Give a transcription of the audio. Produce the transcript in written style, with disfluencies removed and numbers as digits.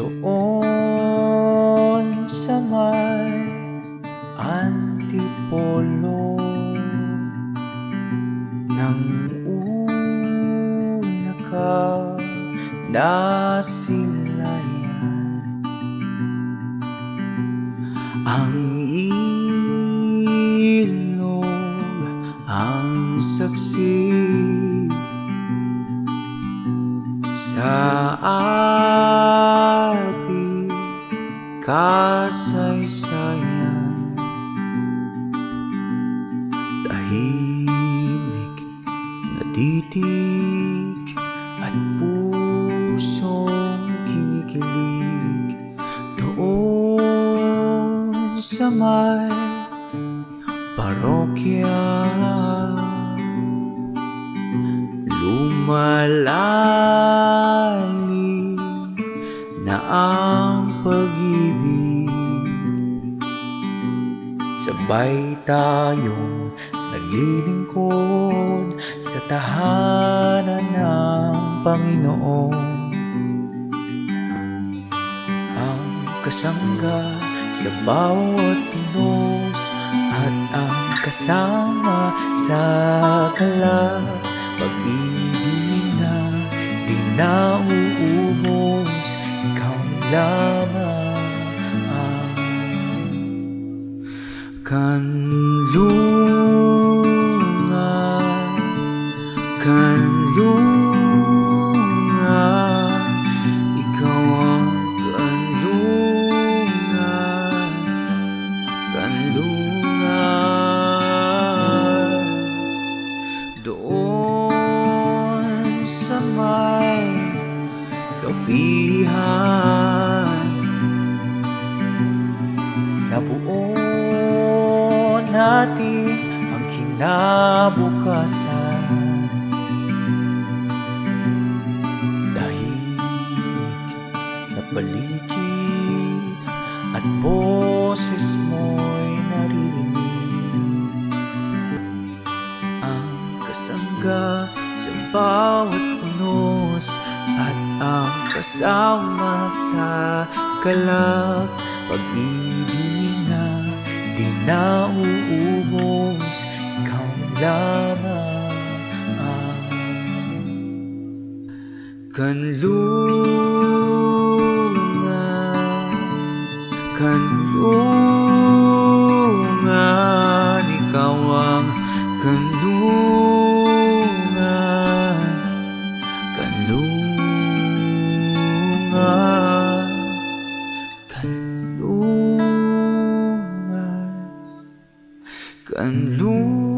Doon sa may antipolo nang una ka nasilayan, ang ilog ang saksi sa ating kasaysayan. Tahimik na titig at pusong kinikilig doon sa may parokya. Lumalalim na ang pag-ibig, sabay tayong naglilingkod sa tahanan ng Panginoon. Ang kasangga sa bawat tinos at ang kasama sa galak, pag-ibig na di nauubos, ikaw lamang ang kanlungan, kanlungan, ikaw ang kanlungan, kanlungan. Doon sa may kapihan, nabuo natin ang kinabukasan. Tahimik na paligid at boses mo'y naririnig, ang kasangga sa bawat unos at ang kasama sa galak, pag-ibig na di nauubos, ikaw lamang ang kanlungan, kanlungan, ikaw ang kanlungan, kanlungan, kanlungan, kanlungan.